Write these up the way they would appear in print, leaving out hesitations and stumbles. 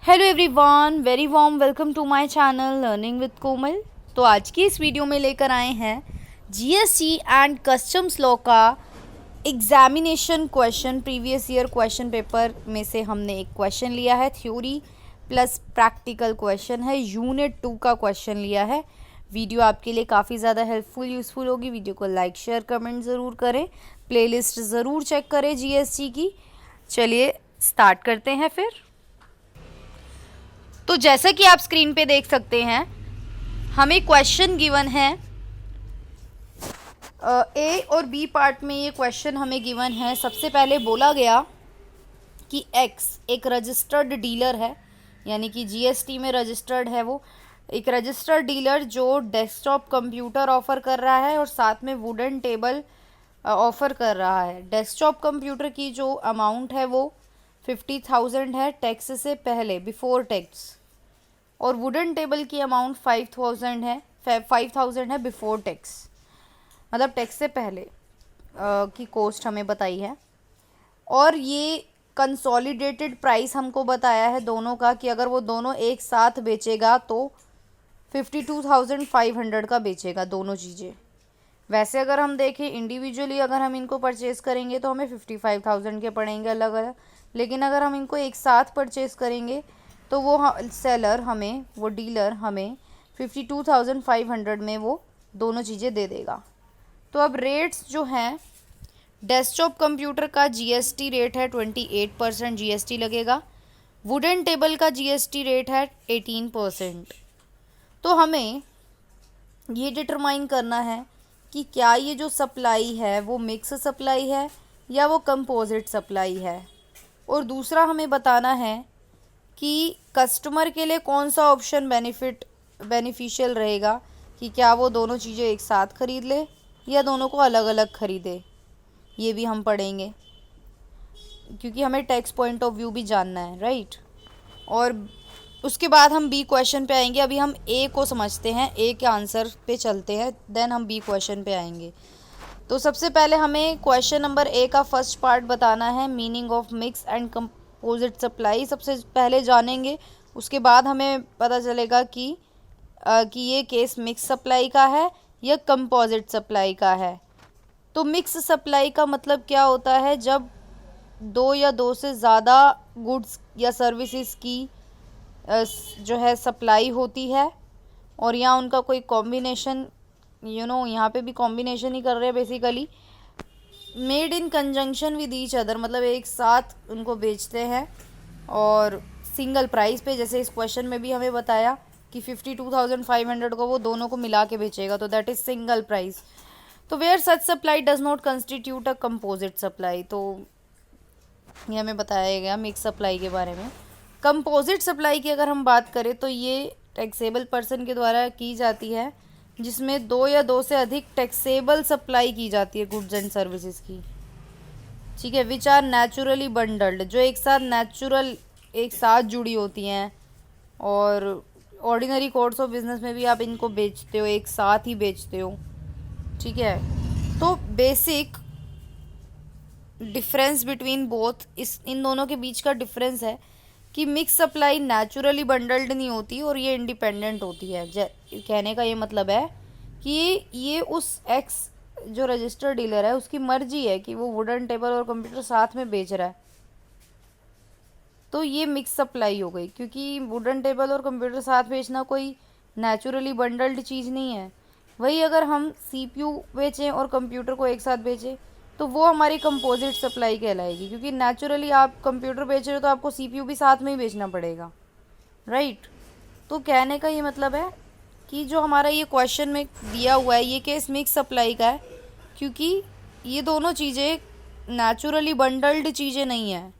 Hello everyone, very warm welcome to my channel learning with Komal. तो आज की इस वीडियो में लेकर आए हैं जीएसटी एंड कस्टम्स लॉ का examination question. Previous year question paper में से हमने एक क्वेश्चन लिया है, थ्योरी प्लस प्रैक्टिकल क्वेश्चन है, यूनिट 2 का क्वेश्चन लिया है। वीडियो आपके लिए काफ़ी ज़्यादा हेल्पफुल यूज़फुल होगी। वीडियो को लाइक शेयर कमेंट ज़रूर करें, प्लेलिस्ट ज़रूर चेक करें जीएसटी की। चलिए स्टार्ट करते हैं फिर। तो जैसा कि आप स्क्रीन पे देख सकते हैं, हमें क्वेश्चन गिवन है ए और बी पार्ट में। ये क्वेश्चन हमें गिवन है। सबसे पहले बोला गया कि एक्स एक रजिस्टर्ड डीलर है, यानी कि जीएसटी में रजिस्टर्ड है वो एक रजिस्टर्ड डीलर जो डेस्कटॉप कंप्यूटर ऑफर कर रहा है और साथ में वुडन टेबल ऑफर कर रहा है। डेस्कटॉप कंप्यूटर की जो अमाउंट है वो 50,000 है टैक्स से पहले, बिफोर टैक्स, और वुडन टेबल की अमाउंट 5,000 है बिफोर टैक्स, मतलब टैक्स से पहले की कॉस्ट हमें बताई है। और ये कंसोलिडेटेड प्राइस हमको बताया है दोनों का, कि अगर वो दोनों एक साथ बेचेगा तो 52,500 का बेचेगा दोनों चीज़ें। वैसे अगर हम देखें इंडिविजुअली, अगर हम इनको परचेज़ करेंगे तो हमें 55,000 के पड़ेंगे अलग अलग, लेकिन अगर हम इनको एक साथ परचेज़ करेंगे तो वो सेलर हमें, वो डीलर हमें 52,500 में वो दोनों चीज़ें दे देगा। तो अब रेट्स जो हैं, डेस्कटॉप कंप्यूटर का जीएसटी रेट है 28% जीएसटी लगेगा। वुडन टेबल का जीएसटी रेट है 18%। तो हमें ये डिटरमाइन करना है कि क्या ये जो सप्लाई है वो मिक्स सप्लाई है या वो कंपोजिट सप्लाई है। और दूसरा हमें बताना है कि कस्टमर के लिए कौन सा ऑप्शन बेनिफिशियल रहेगा, कि क्या वो दोनों चीज़ें एक साथ खरीद ले या दोनों को अलग अलग खरीदे। ये भी हम पढ़ेंगे, क्योंकि हमें टैक्स पॉइंट ऑफ व्यू भी जानना है, राइट। और उसके बाद हम बी क्वेश्चन पे आएंगे। अभी हम ए को समझते हैं, ए के आंसर पे चलते हैं, देन हम बी क्वेश्चन पे आएंगे। तो सबसे पहले हमें क्वेश्चन नंबर ए का फर्स्ट पार्ट बताना है, meaning of mix and composite supply. सबसे पहले जानेंगे, उसके बाद हमें पता चलेगा कि ये केस मिक्स सप्लाई का है या कंपोजिट सप्लाई का है। तो मिक्स सप्लाई का मतलब क्या होता है, जब दो या दो से ज़्यादा गुड्स या सर्विसेज की जो है सप्लाई होती है, और यहाँ उनका कोई कॉम्बिनेशन, यहाँ पे भी कॉम्बिनेशन ही कर रहे हैं basically, made in conjunction with each other, मतलब एक साथ उनको बेचते हैं और सिंगल प्राइस पे। जैसे इस क्वेश्चन में भी हमें बताया कि 52,500 को वो दोनों को मिला के बेचेगा, तो दैट इज़ सिंगल प्राइस। तो where such supply does not constitute a composite supply, तो ये हमें बताया गया मिक्स सप्लाई के बारे में। कंपोजिट सप्लाई की अगर हम बात करें तो ये टैक्सेबल पर्सन के द्वारा की जाती है, जिसमें दो या दो से अधिक टैक्सेबल सप्लाई की जाती है गुड्स एंड सर्विसेज की, ठीक है, विच आर नेचुरली बंडल्ड, जो एक साथ जुड़ी होती हैं। और ऑर्डिनरी कोर्स ऑफ बिजनेस में भी आप इनको बेचते हो, एक साथ ही बेचते हो, ठीक है। तो बेसिक डिफरेंस बिटवीन बोथ, इन दोनों के बीच का डिफरेंस है कि मिक्स सप्लाई नेचुरली बंडल्ड नहीं होती और ये इंडिपेंडेंट होती है। कहने का ये मतलब है कि ये उस एक्स जो रजिस्टर्ड डीलर है उसकी मर्जी है कि वो वुडन टेबल और कंप्यूटर साथ में बेच रहा है, तो ये मिक्स सप्लाई हो गई। क्योंकि वुडन टेबल और कंप्यूटर साथ बेचना कोई नेचुरली बंडल्ड चीज़ नहीं है। वही अगर हम सीपीयू बेचें और कंप्यूटर को एक साथ बेचें तो वो हमारी कंपोजिट सप्लाई कहलाएगी, क्योंकि नेचुरली आप कंप्यूटर बेच रहे हो तो आपको सीपीयू भी साथ में ही बेचना पड़ेगा, राइट। तो कहने का ये मतलब है कि जो हमारा ये क्वेश्चन में दिया हुआ है ये केस मिक्स सप्लाई का है, क्योंकि ये दोनों चीज़ें नेचुरली बंडल्ड चीज़ें नहीं हैं,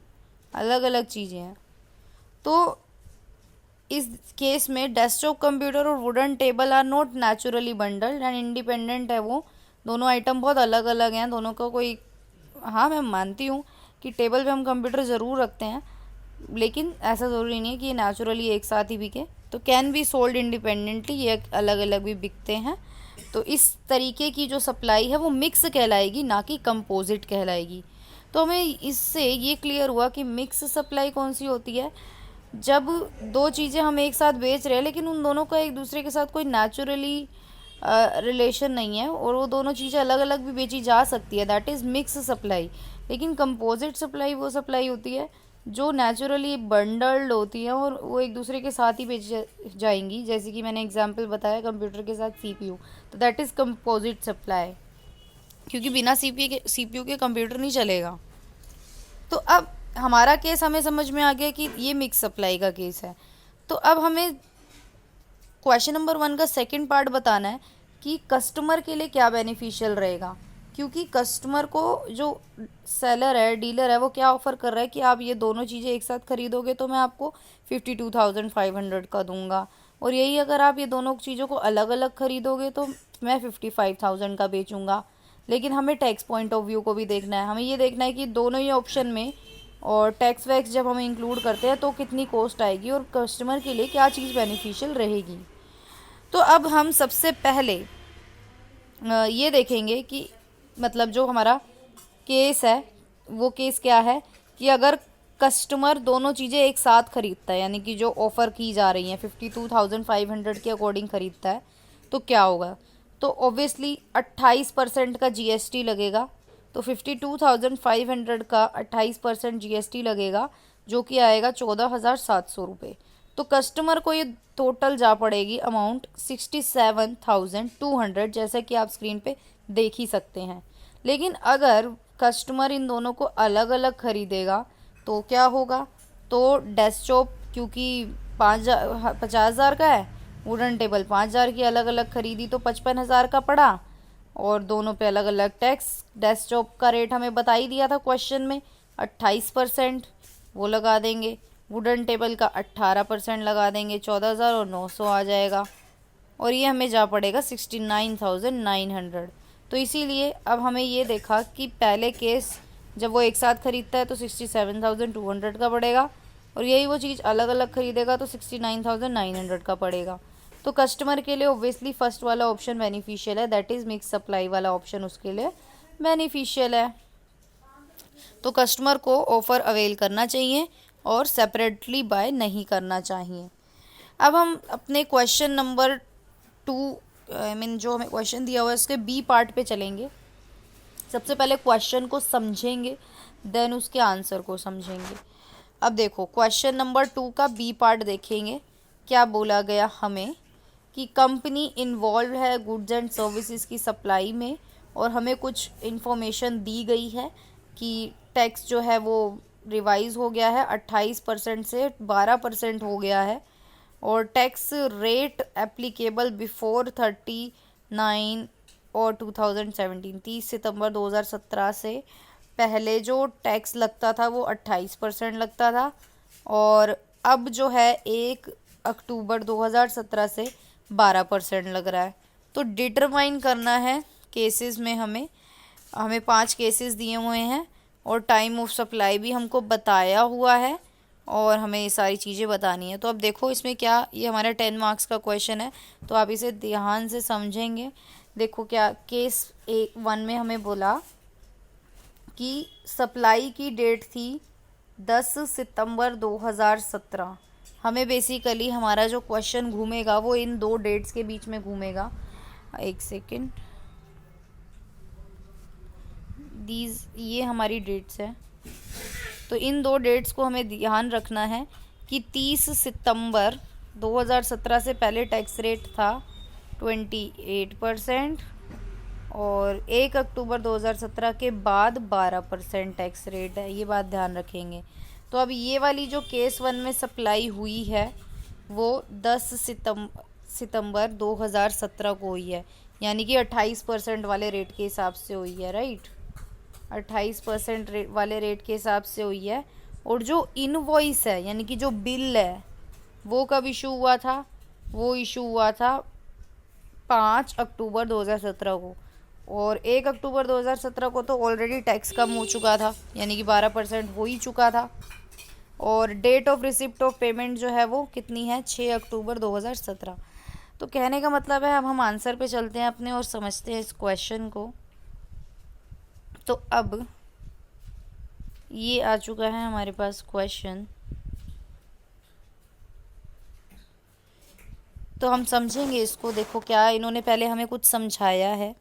अलग अलग चीज़ें हैं। तो इस केस में डेस्कटॉप कंप्यूटर और wooden table are not naturally bundled and independent है। वो दोनों आइटम बहुत अलग अलग हैं, दोनों का कोई, हाँ मैं मानती हूँ कि टेबल पे हम कंप्यूटर ज़रूर रखते हैं, लेकिन ऐसा ज़रूरी नहीं है कि ये नेचुरली एक साथ ही बिके। तो कैन बी सोल्ड इंडिपेंडेंटली, ये अलग अलग भी बिकते हैं। तो इस तरीके की जो सप्लाई है वो मिक्स कहलाएगी, ना कि कंपोजिट कहलाएगी। तो हमें इससे ये क्लियर हुआ कि मिक्स सप्लाई कौन सी होती है, जब दो चीज़ें हम एक साथ बेच रहे हैं लेकिन उन दोनों का एक दूसरे के साथ कोई नेचुरली रिलेशन नहीं है और वो दोनों चीज़ें अलग अलग भी बेची जा सकती है, दैट इज़ मिक्स सप्लाई। लेकिन कंपोजिट सप्लाई वो सप्लाई होती है जो नेचुरली बंडल्ड होती है और वो एक दूसरे के साथ ही बेच जाएंगी, जैसे कि मैंने एग्जांपल बताया कंप्यूटर के साथ सीपीयू, तो दैट इज़ कंपोजिट सप्लाई, क्योंकि बिना सीपीयू के कंप्यूटर नहीं चलेगा। तो अब हमारा केस हमें समझ में आ गया कि ये मिक्स सप्लाई का केस है। तो अब हमें क्वेश्चन नंबर 1 का सेकंड पार्ट बताना है कि कस्टमर के लिए क्या बेनिफिशियल रहेगा, क्योंकि कस्टमर को जो सेलर है, डीलर है, वो क्या ऑफ़र कर रहा है कि आप ये दोनों चीज़ें एक साथ खरीदोगे तो मैं आपको 52,500 का दूंगा, और यही अगर आप ये दोनों चीज़ों को अलग अलग खरीदोगे तो मैं 55,000 का बेचूंगा। लेकिन हमें टैक्स पॉइंट ऑफ व्यू को भी देखना है, हमें ये देखना है कि दोनों ही ऑप्शन में और टैक्स वैक्स जब हम इंक्लूड करते हैं तो कितनी कॉस्ट आएगी और कस्टमर के लिए क्या चीज़ बेनिफिशियल रहेगी। तो अब हम सबसे पहले ये देखेंगे कि मतलब जो हमारा केस है वो केस क्या है कि अगर कस्टमर दोनों चीज़ें एक साथ खरीदता है, यानी कि जो ऑफ़र की जा रही हैं 52,500 के अकॉर्डिंग खरीदता है, तो क्या होगा। तो ऑब्वियसली 28% का जीएसटी लगेगा, तो 52,500 का 28% जीएसटी लगेगा, जो कि आएगा 14,700 रुपये। तो कस्टमर को ये टोटल जा पड़ेगी अमाउंट 67,200, जैसा कि आप स्क्रीन पे देख ही सकते हैं। लेकिन अगर कस्टमर इन दोनों को अलग अलग खरीदेगा तो क्या होगा। तो डेस्कटॉप क्योंकि 50,000 का है, वुडन टेबल 5,000 की अलग अलग खरीदी तो 55,000 का पड़ा, और दोनों पे अलग अलग टैक्स। डेस्कटॉप का रेट हमें बता ही दिया था क्वेश्चन में, 28% वो लगा देंगे, वुडन टेबल का 18% लगा देंगे, 14,900 आ जाएगा, और ये हमें जा पड़ेगा 69,900। तो इसीलिए अब हमें ये देखा कि पहले केस जब वो एक साथ खरीदता है तो 67,200 का पड़ेगा, और यही वो चीज़ अलग अलग खरीदेगा तो 69,900 का पड़ेगा। तो कस्टमर के लिए ऑब्वियसली फर्स्ट वाला ऑप्शन बेनिफिशियल है, दैट इज़ मिक्स सप्लाई वाला ऑप्शन उसके लिए बेनिफिशियल है। तो कस्टमर को ऑफ़र अवेल करना चाहिए और सेपरेटली बाय नहीं करना चाहिए। अब हम अपने क्वेश्चन नंबर 2 जो हमें क्वेश्चन दिया हुआ है उसके बी पार्ट पे चलेंगे। सबसे पहले क्वेश्चन को समझेंगे, देन उसके आंसर को समझेंगे। अब देखो क्वेश्चन नंबर 2 का बी पार्ट देखेंगे। क्या बोला गया हमें कि कंपनी इन्वॉल्व है गुड्स एंड सर्विसेज की सप्लाई में, और हमें कुछ इन्फॉर्मेशन दी गई है कि टैक्स जो है वो रिवाइज हो गया है, 28% से 12% हो गया है, और टैक्स रेट एप्लीकेबल बिफोर 39 और 2017 30 सितंबर 2017 से पहले जो टैक्स लगता था वो 28% लगता था, और अब जो है 1 अक्टूबर 2017 से 12% लग रहा है। तो डिटरमाइन करना है केसेस में, हमें 5 केसेस दिए हुए हैं और टाइम ऑफ सप्लाई भी हमको बताया हुआ है, और हमें ये सारी चीज़ें बतानी है। तो अब देखो इसमें क्या, ये हमारा 10 मार्क्स का क्वेश्चन है तो आप इसे ध्यान से समझेंगे। देखो क्या केस 1 में हमें बोला कि सप्लाई की डेट थी 10 सितंबर 2017। हमें बेसिकली हमारा जो क्वेश्चन घूमेगा वो इन दो डेट्स के बीच में घूमेगा। एक सेकेंड, ये हमारी डेट्स है, तो इन दो डेट्स को हमें ध्यान रखना है कि 30 सितंबर 2017 से पहले टैक्स रेट था 28%, और 1 अक्टूबर 2017 के बाद 12% टैक्स रेट है, ये बात ध्यान रखेंगे। तो अब ये वाली जो केस 1 में सप्लाई हुई है वो 10 सितंबर 2017 को हुई है, यानी कि 28% वाले रेट के हिसाब से हुई है, राइट। 28% वाले रेट के हिसाब से हुई है। और जो इनवॉइस है यानी कि जो बिल है वो कब इशू हुआ था, वो इशू हुआ था 5 अक्टूबर 2017 को, और 1 अक्टूबर 2017 को तो ऑलरेडी टैक्स कम हो चुका था, यानी कि 12% हो ही चुका था। और date of receipt of payment जो है वो कितनी है, 6 अक्टूबर 2017। तो कहने का मतलब है अब हम आंसर पे चलते हैं अपने और समझते हैं इस क्वेश्चन को। तो अब ये आ चुका है हमारे पास क्वेश्चन, तो हम समझेंगे इसको। देखो क्या इन्होंने पहले हमें कुछ समझाया है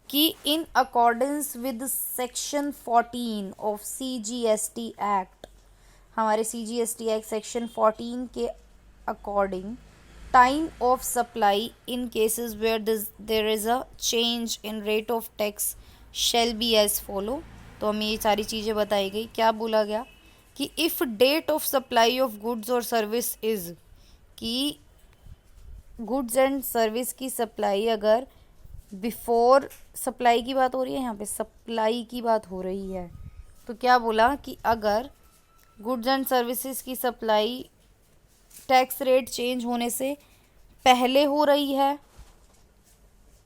कि in accordance with section 14 of CGST act, हमारे CGST एक्ट सेक्शन 14 के according time of supply in cases where there is a change in rate of tax shall be as follow. तो हमें ये सारी चीज़ें बताई गई। क्या बोला गया कि if date of supply of goods और सर्विस इज़, कि गुड्स एंड सर्विस की सप्लाई अगर बिफोर, सप्लाई की बात हो रही है यहाँ पे, सप्लाई की बात हो रही है, तो क्या बोला कि अगर गुड्स एंड सर्विसेज की सप्लाई टैक्स रेट चेंज होने से पहले हो रही है,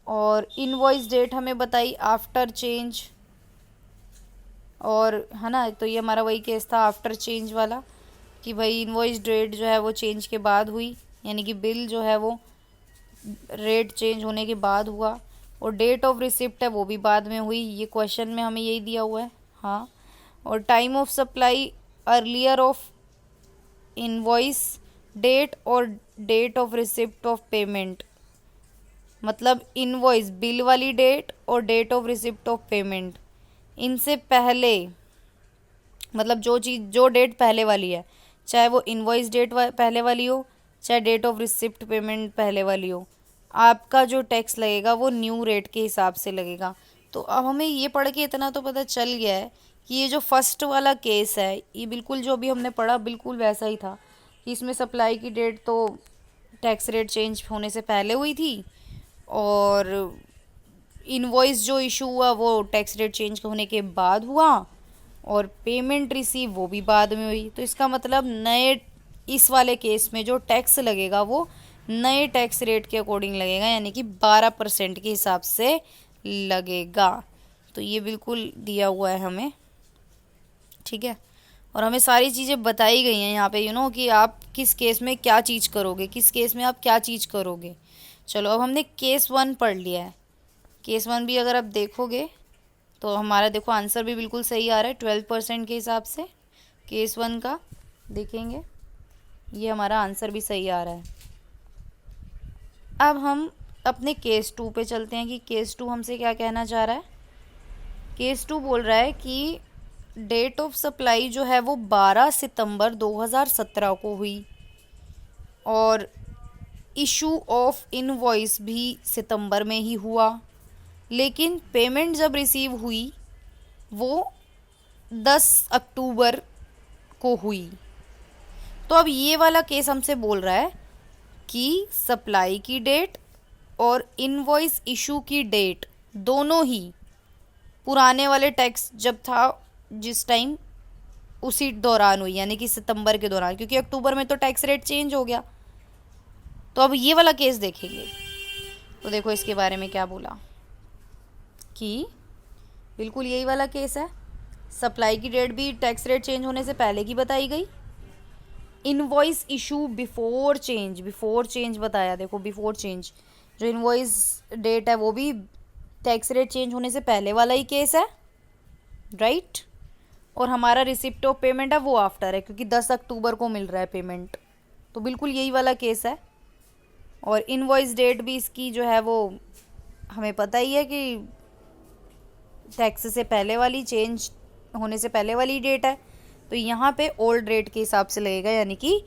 और इनवॉइस डेट हमें बताई आफ्टर चेंज, और है ना, तो ये हमारा वही केस था आफ्टर चेंज वाला, कि भाई इनवॉइस डेट जो है वो चेंज के बाद हुई, यानी कि बिल जो है वो रेट चेंज होने के बाद हुआ, और डेट ऑफ रिसिप्ट है वो भी बाद में हुई। ये क्वेश्चन में हमें यही दिया हुआ है। हाँ, और time of supply earlier of invoice date और date of receipt of payment, मतलब इनवॉइस बिल वाली डेट और date of receipt of payment, इनसे पहले, मतलब जो चीज़, जो डेट पहले वाली है, चाहे वो इनवॉइस डेट पहले वाली हो, चाहे डेट ऑफ रिसिप्ट पेमेंट पहले वाली हो, आपका जो टैक्स लगेगा वो न्यू रेट के हिसाब से लगेगा। तो अब हमें ये पढ़ के इतना तो पता चल गया है कि ये जो फर्स्ट वाला केस है, ये बिल्कुल जो भी हमने पढ़ा बिल्कुल वैसा ही था, कि इसमें सप्लाई की डेट तो टैक्स रेट चेंज होने से पहले हुई थी, और इनवॉइस जो इशू हुआ वो टैक्स रेट चेंज होने के बाद हुआ, और पेमेंट रिसीव वो भी बाद में हुई। तो इसका मतलब नए, इस वाले केस में जो टैक्स लगेगा वो नए टैक्स रेट के अकॉर्डिंग लगेगा, यानी कि 12% के हिसाब से लगेगा। तो ये बिल्कुल दिया हुआ है हमें, ठीक है। और हमें सारी चीज़ें बताई गई हैं यहाँ पे, कि आप किस केस में क्या चीज़ करोगे, किस केस में आप क्या चीज़ करोगे। चलो अब हमने केस 1 पढ़ लिया है। केस 1 भी अगर आप देखोगे तो हमारा देखो आंसर भी बिल्कुल सही आ रहा है 12% के हिसाब से। केस 1 का देखेंगे, ये हमारा आंसर भी सही आ रहा है। अब हम अपने केस 2 पे चलते हैं कि केस 2 हमसे क्या कहना चाह रहा है। केस 2 बोल रहा है कि डेट ऑफ सप्लाई जो है वो 12 सितंबर 2017 को हुई, और इशू ऑफ इनवॉइस भी सितंबर में ही हुआ, लेकिन पेमेंट जब रिसीव हुई वो 10 अक्टूबर को हुई। तो अब ये वाला केस हमसे बोल रहा है कि सप्लाई की डेट और इनवॉइस इशू की डेट दोनों ही पुराने वाले टैक्स जब था जिस टाइम, उसी दौरान हुई, यानी कि सितंबर के दौरान, क्योंकि अक्टूबर में तो टैक्स रेट चेंज हो गया। तो अब ये वाला केस देखेंगे, तो देखो इसके बारे में क्या बोला कि बिल्कुल यही वाला केस है। सप्लाई की डेट भी टैक्स रेट चेंज होने से पहले की बताई गई, इनवॉइस इशू बिफोर चेंज बताया। देखो बिफोर चेंज जो इनवॉइस डेट है वो भी टैक्स रेट चेंज होने से पहले वाला ही केस है, राइट। और हमारा रिसिप्ट ऑफ पेमेंट है वो आफ्टर है, क्योंकि 10 अक्टूबर को मिल रहा है पेमेंट, तो बिल्कुल यही वाला केस है। और इनवॉइस डेट भी इसकी जो है वो हमें पता ही है कि टैक्स से पहले वाली, चेंज होने से पहले वाली डेट है, तो यहाँ पे ओल्ड रेट के हिसाब से लगेगा, यानी कि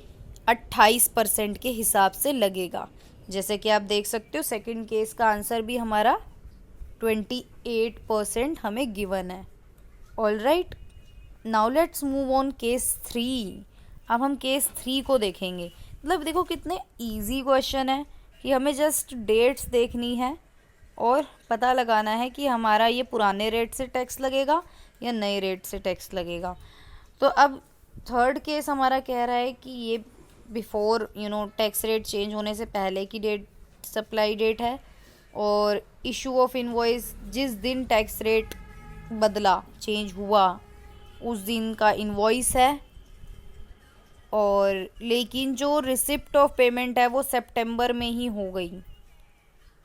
28% के हिसाब से लगेगा। जैसे कि आप देख सकते हो सेकंड केस का आंसर भी हमारा 28% हमें गिवन है। All right, now let's move on case 3। अब हम केस 3 को देखेंगे। मतलब देखो कितने इजी क्वेश्चन है कि हमें जस्ट डेट्स देखनी है और पता लगाना है कि हमारा ये पुराने रेट से टैक्स लगेगा या नए रेट से टैक्स लगेगा। तो अब थर्ड केस हमारा कह रहा है कि ये बिफोर टैक्स रेट चेंज होने से पहले की डेट सप्लाई डेट है, और इशू ऑफ इनवॉइस जिस दिन टैक्स रेट बदला, चेंज हुआ, उस दिन का इनवॉइस है, और लेकिन जो रिसिप्ट ऑफ पेमेंट है वो सितंबर में ही हो गई,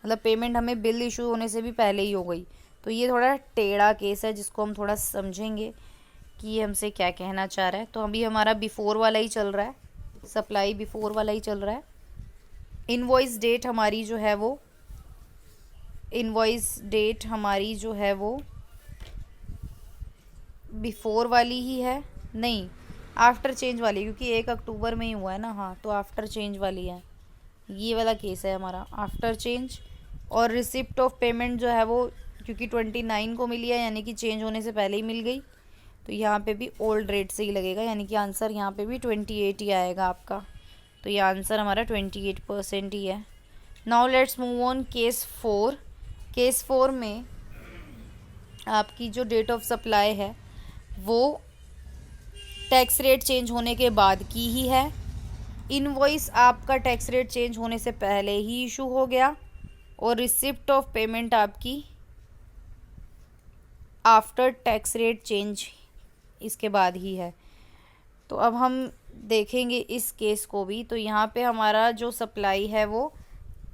मतलब पेमेंट हमें बिल इशू होने से भी पहले ही हो गई। तो ये थोड़ा टेढ़ा केस है जिसको हम थोड़ा समझेंगे कि ये हमसे क्या कहना चाह रहा है। तो अभी हमारा बिफोर वाला ही चल रहा है, सप्लाई बिफोर वाला ही चल रहा है। इनवॉइस डेट हमारी जो है वो बिफोर वाली ही है, नहीं आफ्टर चेंज वाली, क्योंकि 1 अक्टूबर में ही हुआ है ना। हाँ, तो आफ्टर चेंज वाली है, ये वाला केस है हमारा आफ्टर चेंज। और रिसिप्ट ऑफ पेमेंट जो है वो क्योंकि 29 को मिली है, यानी कि चेंज होने से पहले ही मिल गई, तो यहाँ पे भी ओल्ड रेट से ही लगेगा, यानी कि आंसर यहाँ पे भी 28 ही आएगा आपका। तो ये आंसर हमारा 28% ही है। Now let's move on case 4। Case 4 में आपकी जो डेट ऑफ सप्लाई है वो टैक्स रेट चेंज होने के बाद की ही है। इनवॉइस आपका टैक्स रेट चेंज होने से पहले ही इशू हो गया, और रिसिप्ट ऑफ पेमेंट आपकी आफ्टर टैक्स रेट चेंज इसके बाद ही है। तो अब हम देखेंगे इस केस को भी। तो यहाँ पे हमारा जो सप्लाई है वो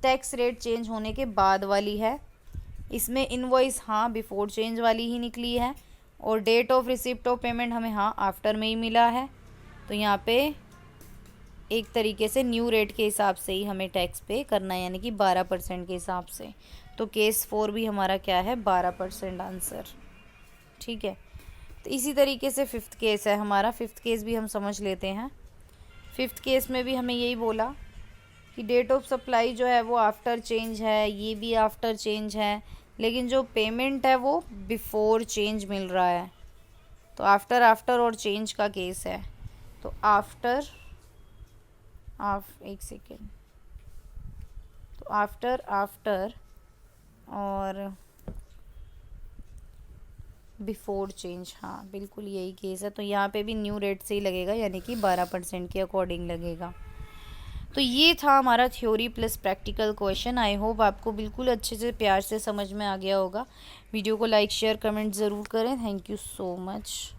टैक्स रेट चेंज होने के बाद वाली है, इसमें इनवॉइस हाँ बिफोर चेंज वाली ही निकली है, और date of receipt of payment हमें हाँ आफ्टर में ही मिला है। तो यहाँ पे एक तरीके से न्यू रेट के हिसाब से ही हमें टैक्स पे करना है, यानी कि 12% के हिसाब से। तो केस 4 भी हमारा क्या है, 12% आंसर। ठीक है, तो इसी तरीके से 5th केस है हमारा। 5th केस भी हम समझ लेते हैं। 5th केस में भी हमें यही बोला कि डेट ऑफ सप्लाई जो है वो आफ्टर चेंज है, ये भी आफ्टर चेंज है, लेकिन जो पेमेंट है वो बिफोर चेंज मिल रहा है। तो आफ्टर और चेंज का केस है। तो एक सेकेंड, तो आफ्टर और बिफोर चेंज, हाँ बिल्कुल यही केस है। तो यहाँ पे भी न्यू रेट से ही लगेगा, यानी कि 12% के अकॉर्डिंग लगेगा। तो ये था हमारा theory plus practical question. I hope आपको बिल्कुल अच्छे से प्यार से समझ में आ गया होगा। वीडियो को लाइक शेयर कमेंट ज़रूर करें। Thank you so much.